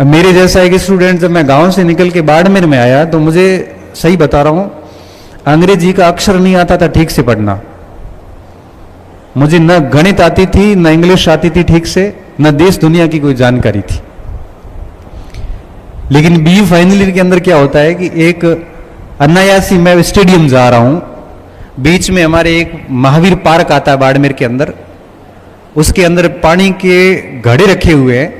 मेरे जैसा एक स्टूडेंट जब मैं गांव से निकल के बाड़मेर में आया तो मुझे, सही बता रहा हूं, अंग्रेजी का अक्षर नहीं आता था ठीक से पढ़ना। मुझे न गणित आती थी, न इंग्लिश आती थी ठीक से, न देश दुनिया की कोई जानकारी थी। लेकिन बी फाइनल के अंदर क्या होता है कि एक अनायासी मैं स्टेडियम जा रहा हूं, बीच में हमारे एक महावीर पार्क आता है बाड़मेर के अंदर, उसके अंदर पानी के घड़े रखे हुए हैं,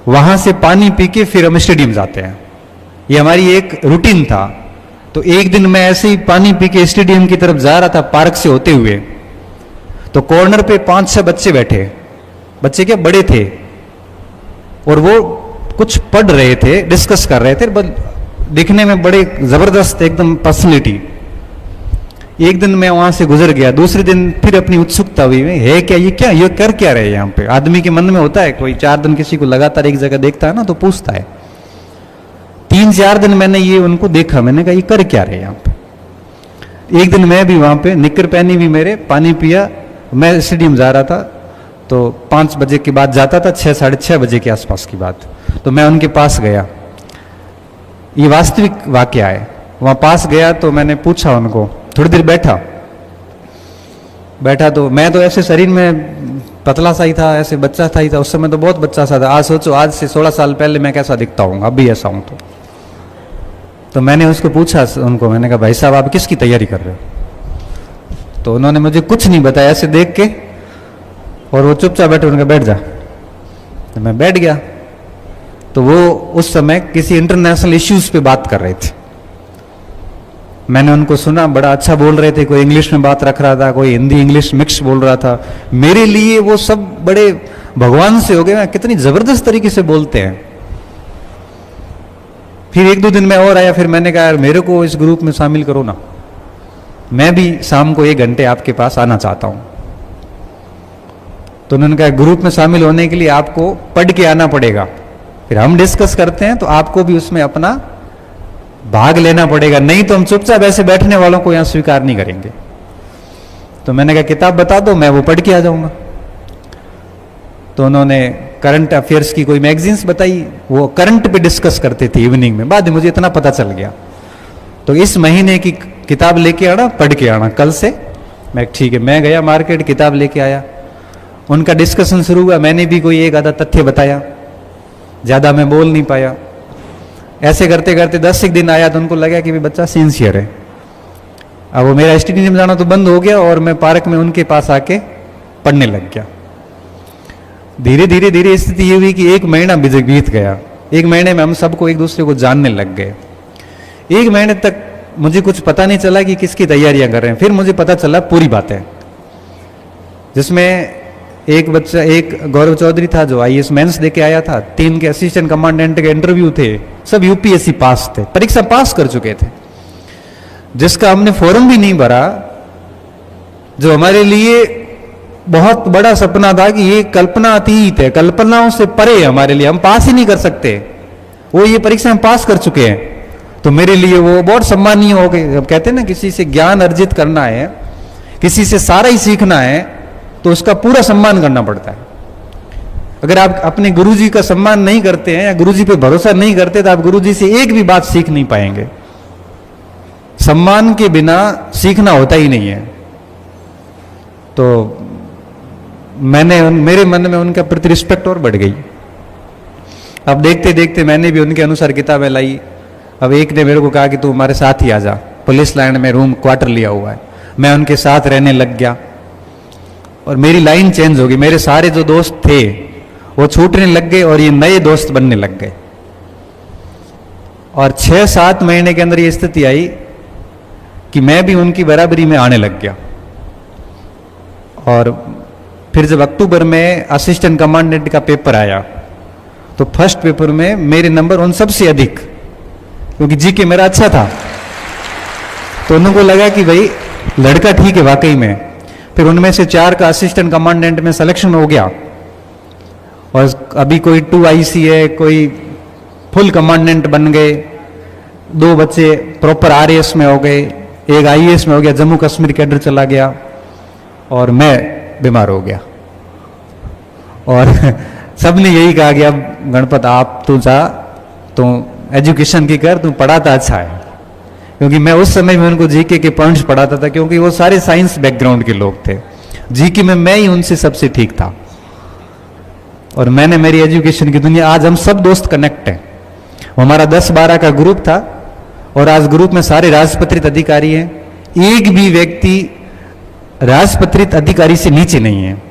वहां से पानी पी के फिर हम स्टेडियम जाते हैं। ये हमारी एक रूटीन था। तो एक दिन मैं ऐसे ही पानी पी के स्टेडियम की तरफ जा रहा था पार्क से होते हुए, तो कॉर्नर पे 5-6 बच्चे बैठे, बच्चे क्या बड़े थे, और वो कुछ पढ़ रहे थे, डिस्कस कर रहे थे, दिखने में बड़े जबरदस्त एकदम पर्सनैलिटी। एक दिन मैं वहां से गुजर गया, दूसरे दिन फिर अपनी उत्सुकता हुई, है क्या ये, क्या ये कर क्या रहे हैं यहाँ पे। आदमी के मन में होता है, कोई 4 दिन किसी को लगातार एक जगह देखता है ना तो पूछता है। 3-4 दिन मैंने ये उनको देखा, मैंने कहा ये कर क्या रहे यहाँ पे। एक दिन मैं भी वहां पे निक्कर पहनी हुई मेरे, पानी पिया, मैं स्टेडियम जा रहा था, तो 5 बजे के बाद जाता था, 6-6:30 बजे के आसपास की बात। तो मैं उनके पास गया, ये वास्तविक वाकया है। वहां पास गया तो मैंने पूछा उनको, थोड़ी देर बैठा तो मैं तो ऐसे शरीर में पतला सा ही था, ऐसे बच्चा था ही था, उस समय तो बहुत बच्चा सा था। आज सोचो, आज से 16 साल पहले मैं कैसा दिखता हूँ, अब भी ऐसा हूं। तो मैंने उसको पूछा उनको, मैंने कहा भाई साहब आप किसकी तैयारी कर रहे हो। तो उन्होंने मुझे कुछ नहीं बताया, ऐसे देख के, और वो चुपचाप बैठे, उन्होंने बैठ जा। तो मैं बैठ गया। तो वो उस समय किसी इंटरनेशनल इश्यूज पे बात कर रहे थे। मैंने उनको सुना, बड़ा अच्छा बोल रहे थे, कोई इंग्लिश में बात रख रहा था, कोई हिंदी इंग्लिश मिक्स बोल रहा था। मेरे लिए वो सब बड़े भगवान से हो गए, कितनी जबरदस्त तरीके से बोलते हैं। फिर 1-2 दिन में और आया, फिर मैंने कहा यार मेरे को इस ग्रुप में शामिल करो ना, मैं भी शाम को 1 घंटे आपके पास आना चाहता हूं। तो उन्होंने कहा ग्रुप में शामिल होने के लिए आपको पढ़ के आना पड़ेगा, फिर हम डिस्कस करते हैं, तो आपको भी उसमें अपना भाग लेना पड़ेगा, नहीं तो हम चुपचाप ऐसे बैठने वालों को यहां स्वीकार नहीं करेंगे। तो मैंने कहा किताब बता दो, मैं वो पढ़ के आ जाऊंगा। तो उन्होंने करंट अफेयर्स की कोई मैगजीन्स बताई, वो करंट पे डिस्कस करते थे इवनिंग में। बाद में मुझे इतना पता चल गया। तो इस महीने की किताब लेके आना, पढ़ के आना कल से। मैं ठीक है, मैं गया मार्केट, किताब लेके आया, उनका डिस्कशन शुरू हुआ। मैंने भी कोई एक आधा तथ्य बताया, ज्यादा मैं बोल नहीं पाया। ऐसे करते करते 10 दिन आया तो उनको लगा कि भाई बच्चा सिंसियर है। अब वो मेरा स्टेडियम जाना तो बंद हो गया और मैं पार्क में उनके पास आके पढ़ने लग गया। धीरे धीरे धीरे स्थिति ये हुई कि 1 महीना बीत गया। 1 महीने में हम सबको एक दूसरे को जानने लग गए। 1 महीने तक मुझे कुछ पता नहीं चला कि किसकी तैयारियां कर रहे हैं। फिर मुझे पता चला पूरी बातें, जिसमें एक बच्चा, एक गौरव चौधरी था जो IAS मेंस देके आया था, 3 के असिस्टेंट कमांडेंट के इंटरव्यू थे, सब UPSC पास थे, परीक्षा पास कर चुके थे, जिसका हमने फॉर्म भी नहीं भरा, जो हमारे लिए बहुत बड़ा सपना था कि ये कल्पना अतीत है, कल्पनाओं से परे है हमारे लिए, हम पास ही नहीं कर सकते। वो ये परीक्षा हम पास कर चुके हैं, तो मेरे लिए वो बहुत सम्मानीय हो गए। अब कहते हैं ना, किसी से ज्ञान अर्जित करना है, किसी से सारा ही सीखना है, तो उसका पूरा सम्मान करना पड़ता है। अगर आप अपने गुरुजी का सम्मान नहीं करते हैं या गुरुजी पे भरोसा नहीं करते, तो आप गुरुजी से एक भी बात सीख नहीं पाएंगे। सम्मान के बिना सीखना होता ही नहीं है। तो मेरे मन में उनका प्रति रिस्पेक्ट और बढ़ गई। अब देखते देखते मैंने भी उनके अनुसार किताबें लाई। अब एक ने मेरे को कहा कि तू हमारे साथ ही आ जा, पुलिस लाइन में रूम क्वार्टर लिया हुआ है। मैं उनके साथ रहने लग गया और मेरी लाइन चेंज हो गई। मेरे सारे जो दोस्त थे वो छूटने लग गए और ये नए दोस्त बनने लग गए। और 6-7 महीने के अंदर ये स्थिति आई कि मैं भी उनकी बराबरी में आने लग गया। और फिर जब अक्टूबर में असिस्टेंट कमांडेंट का पेपर आया, तो फर्स्ट पेपर में मेरे नंबर उन सबसे अधिक, क्योंकि जीके मेरा अच्छा था। तो उनको लगा कि भाई लड़का ठीक है वाकई में। फिर उनमें से 4 का असिस्टेंट कमांडेंट में सिलेक्शन हो गया, और अभी कोई 2 IC है, कोई फुल कमांडेंट बन गए, 2 बच्चे प्रॉपर RAS में हो गए, एक IAS में हो गया, जम्मू कश्मीर कैडर चला गया, और मैं बीमार हो गया। और सब ने यही कहा कि अब गणपत आप तो जा, तो एजुकेशन की कर, तू पढ़ाता अच्छा है। क्योंकि मैं उस समय में उनको जीके के पॉइंट्स पढ़ाता था, क्योंकि वो सारे साइंस बैकग्राउंड के लोग थे। जीके में मैं ही उनसे सबसे ठीक था, और मैंने मेरी एजुकेशन की दुनिया, आज हम सब दोस्त कनेक्ट हैं। हमारा 10-12 का ग्रुप था, और आज ग्रुप में सारे राजपत्रित अधिकारी हैं। एक भी व्यक्ति राजपत्रित अधिकारी से नीचे नहीं है।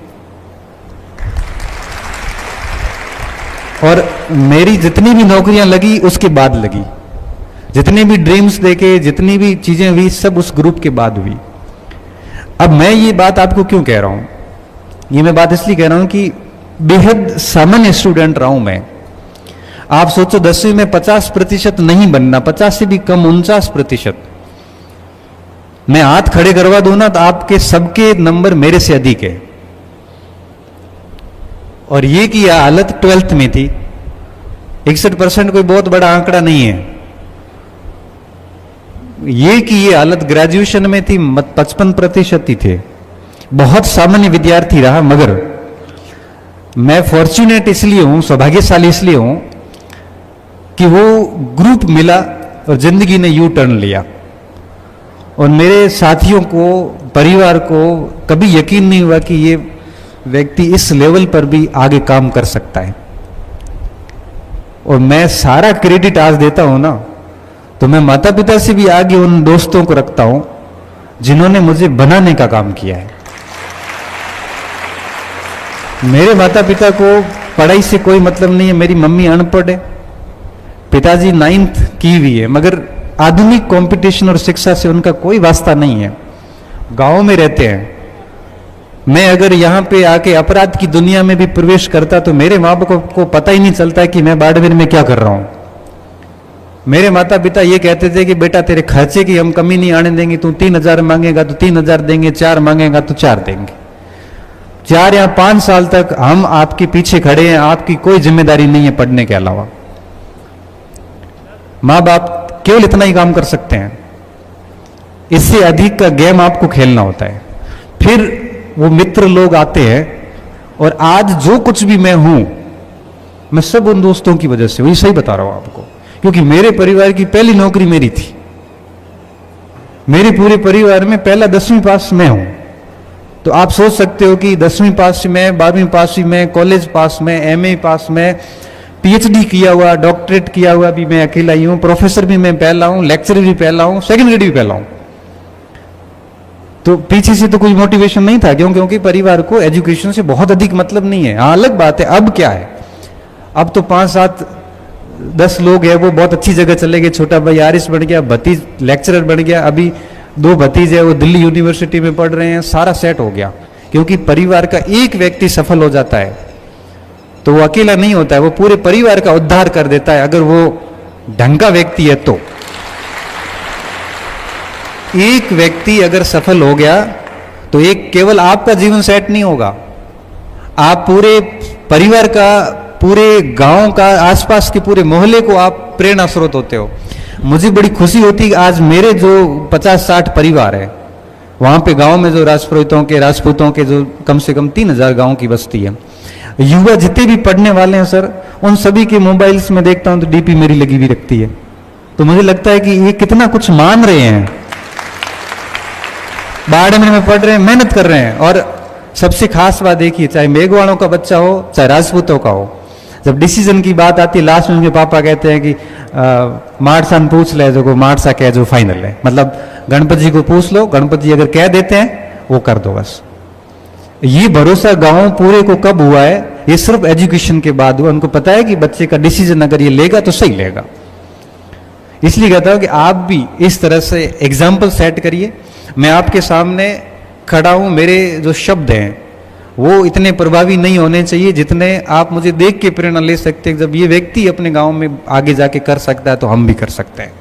और मेरी जितनी भी नौकरियां लगी उसके बाद लगी, जितने भी ड्रीम्स देखे, जितनी भी चीजें हुई, सब उस ग्रुप के बाद हुई। अब मैं ये बात आपको क्यों कह रहा हूं? ये मैं बात इसलिए कह रहा हूं कि बेहद सामान्य स्टूडेंट रहा हूं मैं। आप सोचो 10वीं में 50% नहीं बनना, 50 से भी कम, 49%। मैं हाथ खड़े करवा दूं ना तो आपके सबके नंबर मेरे से अधिक है। और ये की हालत 12th में थी। 61% कोई बहुत बड़ा आंकड़ा नहीं है। ये की ये हालत ग्रेजुएशन में थी, 55% ही थे। बहुत सामान्य विद्यार्थी रहा, मगर मैं फॉर्चुनेट इसलिए हूं, सौभाग्यशाली इसलिए हूं कि वो ग्रुप मिला और जिंदगी ने यू टर्न लिया। और मेरे साथियों को, परिवार को कभी यकीन नहीं हुआ कि ये व्यक्ति इस लेवल पर भी आगे काम कर सकता है। और मैं सारा क्रेडिट आज देता हूं ना, तो मैं माता पिता से भी आगे उन दोस्तों को रखता हूं जिन्होंने मुझे बनाने का काम किया है। मेरे माता पिता को पढ़ाई से कोई मतलब नहीं है। मेरी मम्मी अनपढ़ है, पिताजी 9th की हुई है, मगर आधुनिक कंपटीशन और शिक्षा से उनका कोई वास्ता नहीं है। गांव में रहते हैं। मैं अगर यहां पे आके अपराध की दुनिया में भी प्रवेश करता तो मेरे माँ बाप को पता ही नहीं चलता कि मैं बाड़मेर में क्या कर रहा हूं। मेरे माता पिता ये कहते थे कि बेटा तेरे खर्चे की हम कमी नहीं आने देंगे, तू 3,000 मांगेगा तो 3,000 देंगे, 4 मांगेगा तो 4 देंगे। 4 या 5 साल तक हम आपके पीछे खड़े हैं, आपकी कोई जिम्मेदारी नहीं है पढ़ने के अलावा। माँ बाप केवल इतना ही काम कर सकते हैं, इससे अधिक का गेम आपको खेलना होता है। फिर वो मित्र लोग आते हैं, और आज जो कुछ भी मैं हूं, मैं सब उन दोस्तों की वजह से, वही सही बता रहा हूं आपको, क्योंकि मेरे परिवार की पहली नौकरी मेरी थी। मेरे पूरे परिवार में पहला 10वीं पास मैं हूं। तो आप सोच सकते हो कि 10वीं पास में, 12वीं पास में, कॉलेज पास में, एमए पास में, पीएचडी किया हुआ, डॉक्टरेट किया हुआ भी मैं अकेला ही हूं, प्रोफेसर भी मैं पहला हूं, लेक्चरर भी पहला हूं, सेकंड ग्रेड भी पहला हूं। तो पीछे से तो कोई मोटिवेशन नहीं था, क्योंकि परिवार को एजुकेशन से बहुत अधिक मतलब नहीं है। हाँ, अलग बात है अब क्या है, अब तो 5, 7, 10 लोग हैं, वो बहुत अच्छी जगह चले गए। छोटा भाई आरिस बन गया, भतीज लेक्चरर बन गया, अभी 2 भतीज है वो दिल्ली यूनिवर्सिटी में पढ़ रहे हैं। सारा सेट हो गया, क्योंकि परिवार का एक व्यक्ति सफल हो जाता है तो वो अकेला नहीं होता है, वो पूरे परिवार का उद्धार कर देता है, अगर वो ढंग का व्यक्ति है तो। एक व्यक्ति अगर सफल हो गया तो एक केवल आपका जीवन सेट नहीं होगा, आप पूरे परिवार का, पूरे गांव का, आसपास के पूरे मोहल्ले को आप प्रेरणा स्रोत होते हो। मुझे बड़ी खुशी होती है आज मेरे जो 50-60 परिवार है, वहां पे गांव में जो राजपूतों के जो कम से कम 3,000 गांव की बस्ती है, युवा जितने भी पढ़ने वाले हैं सर, उन सभी के मोबाइल्स में देखता हूं तो डीपी मेरी लगी हुई रखती है। तो मुझे लगता है कि ये कितना कुछ मान रहे हैं, बाड़मेर में पढ़ रहे हैं, मेहनत कर रहे हैं। और सबसे खास बात देखिए, चाहे मेघवाड़ों का बच्चा हो चाहे राजपूतों का हो, जब डिसीजन की बात आती है लास्ट में उनके पापा कहते हैं कि मारसान पूछ ले जो को मारसा कह जो फाइनल है। मतलब गणपति जी को पूछ लो, गणपति जी अगर कह देते हैं वो कर दो बस। ये भरोसा गांव पूरे को कब हुआ है? ये सिर्फ एजुकेशन के बाद हुआ। उनको पता है कि बच्चे का डिसीजन अगर ये लेगा तो सही लेगा। इसलिए कहता हूं कि आप भी इस तरह से एग्जाम्पल सेट करिए। मैं आपके सामने खड़ा हूं, मेरे जो शब्द हैं वो इतने प्रभावी नहीं होने चाहिए जितने आप मुझे देख के प्रेरणा ले सकते हैं। जब ये व्यक्ति अपने गांव में आगे जाके कर सकता है तो हम भी कर सकते हैं।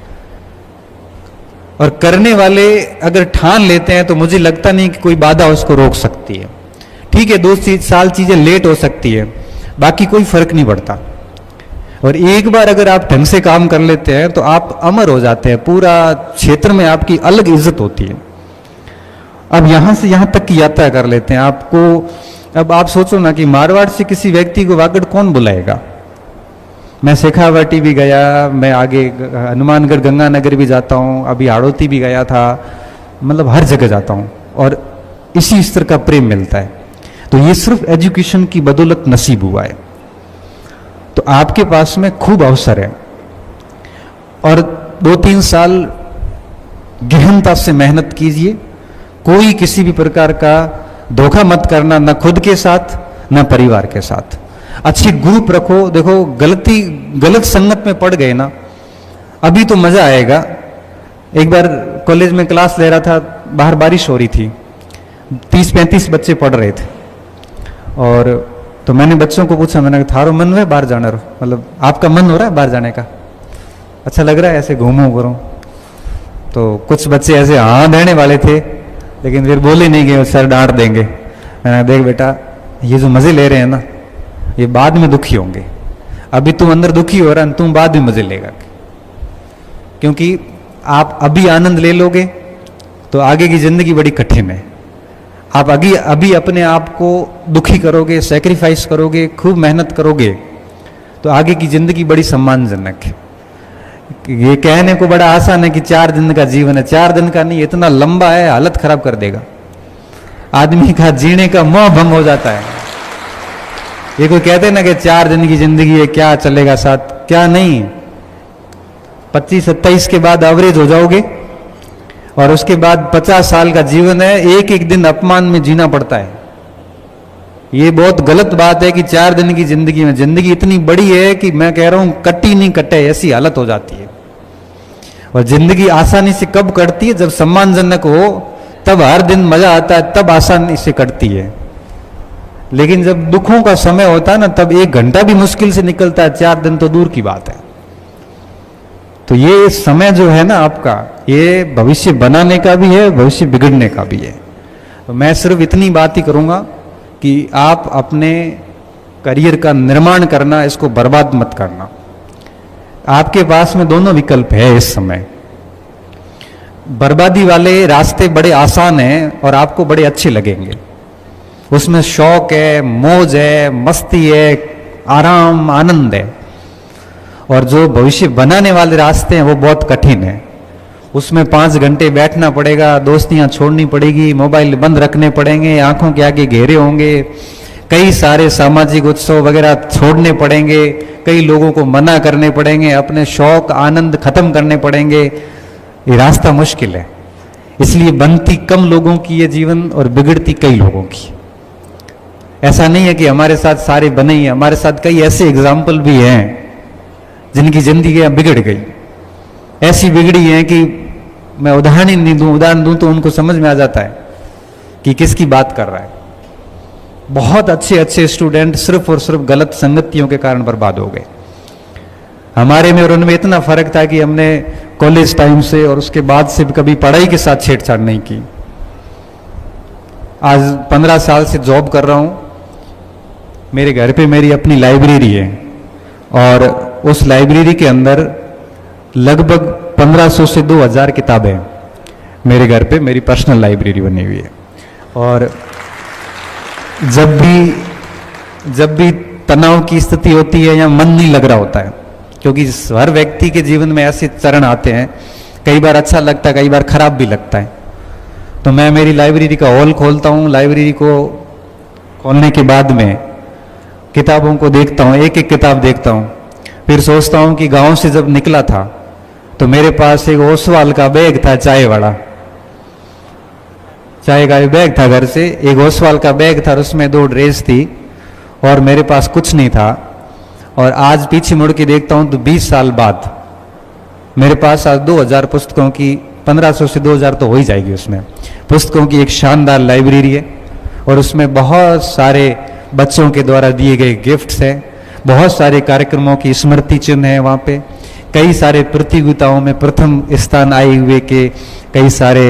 और करने वाले अगर ठान लेते हैं तो मुझे लगता नहीं कि कोई बाधा उसको रोक सकती है। ठीक है, 2 साल चीजें लेट हो सकती है, बाकी कोई फर्क नहीं पड़ता। और एक बार अगर आप ढंग से काम कर लेते हैं तो आप अमर हो जाते हैं, पूरा क्षेत्र में आपकी अलग इज्जत होती है। अब यहां से यहां तक की यात्रा कर लेते हैं। आपको अब आप सोचो ना कि मारवाड़ से किसी व्यक्ति को वागड़ कौन बुलाएगा। मैं शेखावाटी भी गया, मैं आगे हनुमानगढ़ गंगानगर भी जाता हूँ, अभी हाड़ौती भी गया था, मतलब हर जगह जाता हूँ और इसी स्तर का प्रेम मिलता है। तो ये सिर्फ एजुकेशन की बदौलत नसीब हुआ है। तो आपके पास में खूब अवसर है और 2-3 साल गहनता से मेहनत कीजिए। कोई किसी भी प्रकार का धोखा मत करना, न खुद के साथ न परिवार के साथ। अच्छी ग्रुप रखो। देखो गलत संगत में पड़ गए ना, अभी तो मजा आएगा। एक बार कॉलेज में क्लास ले रहा था, बाहर बारिश हो रही थी, 30-35 बच्चे पढ़ रहे थे और तो मैंने बच्चों को पूछा, मैंने कहा थारो मन है बाहर जाना, मतलब आपका मन हो रहा है बाहर जाने का, अच्छा लग रहा है ऐसे घूमो करो। तो कुछ बच्चे ऐसे हाँ देने वाले थे, लेकिन फिर बोले नहीं कि सर डांट देंगे। मैंने कहा देख बेटा, ये जो मजे ले रहे हैं ना, ये बाद में दुखी होंगे। अभी तुम अंदर दुखी हो रहा है, तुम बाद में मजे लेगा, क्योंकि आप अभी आनंद ले लोगे तो आगे की जिंदगी बड़ी कठिन है। आप अभी अपने आप को दुखी करोगे, सैक्रिफाइस करोगे, खूब मेहनत करोगे, तो आगे की जिंदगी बड़ी सम्मानजनक है। ये कहने को बड़ा आसान है कि 4 दिन का जीवन है, 4 दिन का नहीं, इतना लंबा है, हालत खराब कर देगा। आदमी का जीने का मोह भंग हो जाता है। ये कोई कहते हैं ना कि 4 दिन की जिंदगी है, क्या चलेगा साथ, क्या नहीं, 25-27 के बाद एवरेज हो जाओगे और उसके बाद 50 साल का जीवन है, एक एक दिन अपमान में जीना पड़ता है। ये बहुत गलत बात है कि 4 दिन की जिंदगी में, जिंदगी इतनी बड़ी है कि मैं कह रहा हूं कटी नहीं कटे, ऐसी हालत हो जाती है। और जिंदगी आसानी से कब कटती है, जब सम्मानजनक हो, तब हर दिन मजा आता है, तब आसानी से कटती है। लेकिन जब दुखों का समय होता है ना, तब 1 घंटा भी मुश्किल से निकलता है, 4 दिन तो दूर की बात है। तो ये समय जो है ना आपका, ये भविष्य बनाने का भी है, भविष्य बिगड़ने का भी है। तो मैं सिर्फ इतनी बात ही करूंगा कि आप अपने करियर का निर्माण करना, इसको बर्बाद मत करना। आपके पास में दोनों विकल्प है इस समय। बर्बादी वाले रास्ते बड़े आसान हैं और आपको बड़े अच्छे लगेंगे, उसमें शौक है, मौज है, मस्ती है, आराम, आनंद है। और जो भविष्य बनाने वाले रास्ते हैं वो बहुत कठिन है, उसमें 5 घंटे बैठना पड़ेगा, दोस्तियां छोड़नी पड़ेगी, मोबाइल बंद रखने पड़ेंगे, आंखों के आगे घेरे होंगे, कई सारे सामाजिक उत्सव वगैरह छोड़ने पड़ेंगे, कई लोगों को मना करने पड़ेंगे, अपने शौक आनंद खत्म करने पड़ेंगे। ये रास्ता मुश्किल है, इसलिए बनती कम लोगों की ये जीवन और बिगड़ती कई लोगों की। ऐसा नहीं है कि हमारे साथ सारे बने ही, हमारे साथ कई ऐसे एग्जाम्पल भी हैं जिनकी जिंदगी बिगड़ गई, ऐसी बिगड़ी है कि मैं उदाहरण दूं तो उनको समझ में आ जाता है कि किसकी बात कर रहा है। बहुत अच्छे अच्छे स्टूडेंट सिर्फ और सिर्फ गलत संगतियों के कारण बर्बाद हो गए। हमारे में और उनमें इतना फर्क था कि हमने कॉलेज टाइम से और उसके बाद से भी कभी पढ़ाई के साथ छेड़छाड़ नहीं की। आज 15 साल से जॉब कर रहा हूं, मेरे घर पे मेरी अपनी लाइब्रेरी है और उस लाइब्रेरी के अंदर लगभग 1500 से 2000 किताबें मेरे घर पे, मेरी पर्सनल लाइब्रेरी बनी हुई है। और जब भी तनाव की स्थिति होती है या मन नहीं लग रहा होता है, क्योंकि हर व्यक्ति के जीवन में ऐसे चरण आते हैं, कई बार अच्छा लगता है, कई बार खराब भी लगता है, तो मैं मेरी लाइब्रेरी का हॉल खोलता हूँ। लाइब्रेरी को खोलने के बाद में किताबों को देखता हूँ, एक एक किताब देखता हूँ, फिर सोचता हूँ कि गांव से जब निकला था तो मेरे पास एक ओसवाल का बैग था, चाय वाला, चाय का बैग था घर से, एक ओसवाल का बैग था, उसमें 2 ड्रेस थी और मेरे पास कुछ नहीं था। और आज पीछे मुड़ के देखता हूं तो 20 साल बाद मेरे पास आज 2000 पुस्तकों की, 1500 से 2000 तो हो ही जाएगी उसमें, पुस्तकों की एक शानदार लाइब्रेरी है। और उसमें बहुत सारे बच्चों के द्वारा दिए गए गिफ्ट्स हैं, बहुत सारे कार्यक्रमों की स्मृति चिन्ह है वहाँ पे, कई सारे प्रतियोगिताओं में प्रथम स्थान आए हुए के कई सारे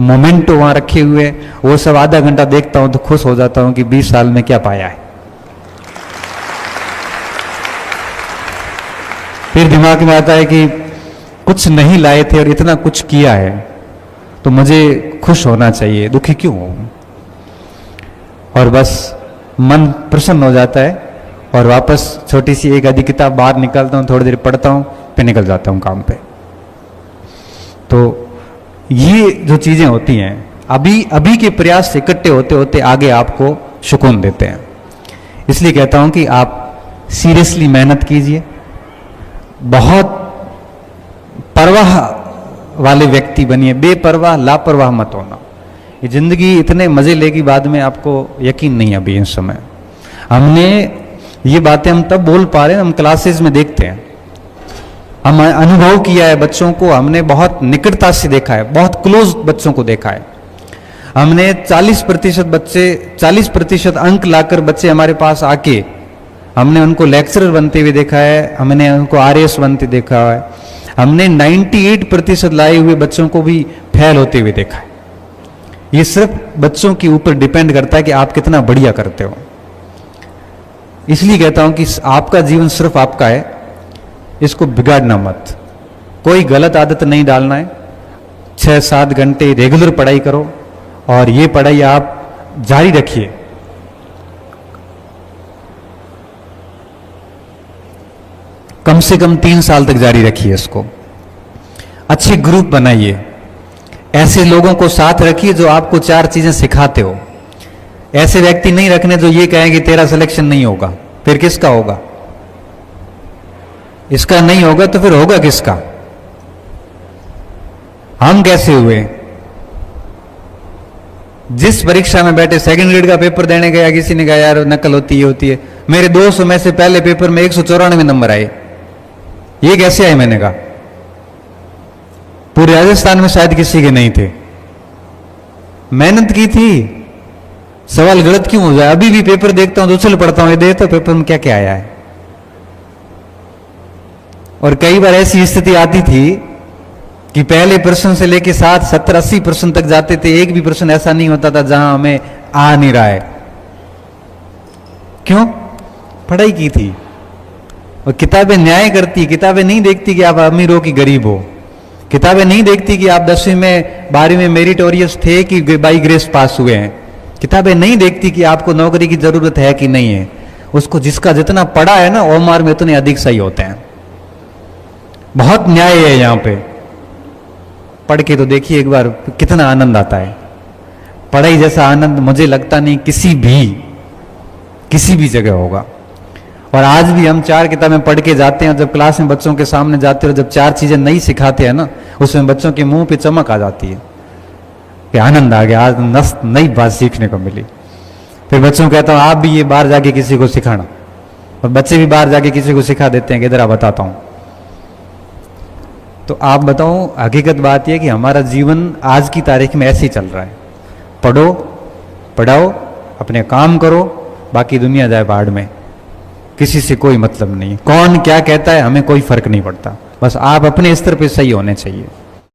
मोमेंटो वहाँ रखे हुए। वो सब आधा घंटा देखता हूँ तो खुश हो जाता हूँ कि 20 साल में क्या पाया है। फिर दिमाग में आता है कि कुछ नहीं लाए थे और इतना कुछ किया है, तो मुझे खुश होना चाहिए, दुखी क्यों हूं। और बस मन प्रसन्न हो जाता है और वापस छोटी सी एक आधी किताब बाहर निकालता हूँ, थोड़ी देर पढ़ता हूँ, फिर निकल जाता हूँ काम पे। तो ये जो चीजें होती हैं अभी अभी के प्रयास से इकट्ठे होते होते आगे आपको सुकून देते हैं। इसलिए कहता हूं कि आप सीरियसली मेहनत कीजिए, बहुत परवाह वाले व्यक्ति बनिए, बेपरवाह लापरवाह मत होना। ये जिंदगी इतने मजे लेगी बाद में आपको यकीन नहीं अभी इस समय। हमने ये बातें हम तब बोल पा रहे हैं, हम क्लासेस में देखते हैं, हम अनुभव किया है बच्चों को, हमने बहुत निकटता से देखा है, बहुत क्लोज बच्चों को देखा है। हमने 40% अंक लाकर बच्चे हमारे पास आके हमने उनको लेक्चरर बनते हुए देखा है, हमने उनको आरएस बनते देखा है, हमने 98% लाए हुए बच्चों को भी फेल होते हुए देखा है। ये सिर्फ बच्चों के ऊपर डिपेंड करता है कि आप कितना बढ़िया करते हो। इसलिए कहता हूं कि आपका जीवन सिर्फ आपका है, इसको बिगाड़ना मत। कोई गलत आदत नहीं डालना है। 6-7 घंटे रेगुलर पढ़ाई करो और ये पढ़ाई आप जारी रखिए। कम से कम 3 साल तक जारी रखिए इसको। अच्छे ग्रुप बनाइए, ऐसे लोगों को साथ रखिए जो आपको 4 चीजें सिखाते हो। ऐसे व्यक्ति नहीं रखने जो ये कहें कि तेरा सिलेक्शन नहीं होगा, फिर किसका होगा? इसका नहीं होगा तो फिर होगा किसका? हम कैसे हुए? जिस परीक्षा में बैठे, सेकंड ग्रेड का पेपर देने गया, किसी ने कहा यार नकल होती है। मेरे 200 में से पहले पेपर में 194 नंबर आए। ये कैसे आए? मैंने कहा पूरे राजस्थान में शायद किसी के नहीं थे। मेहनत की थी, सवाल गलत क्यों हो जाए? अभी भी पेपर देखता हूं, दूसरे पढ़ता हूं, ये देखता हूं पेपर में क्या क्या आया है। और कई बार ऐसी स्थिति आती थी कि पहले प्रश्न से लेके 60, 70, 80% तक जाते थे, एक भी प्रश्न ऐसा नहीं होता था जहां हमें आ नहीं रहा है। क्यों? पढ़ाई की थी। और किताबें न्याय करती, किताबें नहीं देखती कि आप अमीर हो कि गरीब हो। किताबें नहीं देखती कि आप 10वीं में 12वीं में मेरिटोरियस थे कि बाई ग्रेस पास हुए हैं। किताबें नहीं देखती कि आपको नौकरी की जरूरत है कि नहीं है। उसको जिसका जितना पढ़ा है ना, ओमार में उतने अधिक सही होते हैं। बहुत न्याय है यहां पे। पढ़ के तो देखिए एक बार, कितना आनंद आता है। पढ़ाई जैसा आनंद मुझे लगता नहीं किसी भी जगह होगा। और आज भी हम 4 किताबें पढ़ के जाते हैं, जब क्लास में बच्चों के सामने जाते हैं, जब 4 चीजें नहीं सिखाते हैं ना, उसमें बच्चों के मुंह पे चमक आ जाती है कि आनंद आ गया, आज नई बात सीखने को मिली। फिर बच्चों को कहता हूं आप भी ये बाहर जाके किसी को सिखाना, और बच्चे भी बाहर जाके किसी को सिखा देते हैं कि इधर आ बताता हूं। तो आप बताओ, हकीकत बात यह कि हमारा जीवन आज की तारीख में ऐसे ही चल रहा है। पढ़ो, पढ़ाओ, अपने काम करो, बाकी दुनिया जाए बाढ़ में। किसी से कोई मतलब नहीं। कौन क्या कहता है हमें कोई फर्क नहीं पड़ता। बस आप अपने स्तर पे सही होने चाहिए।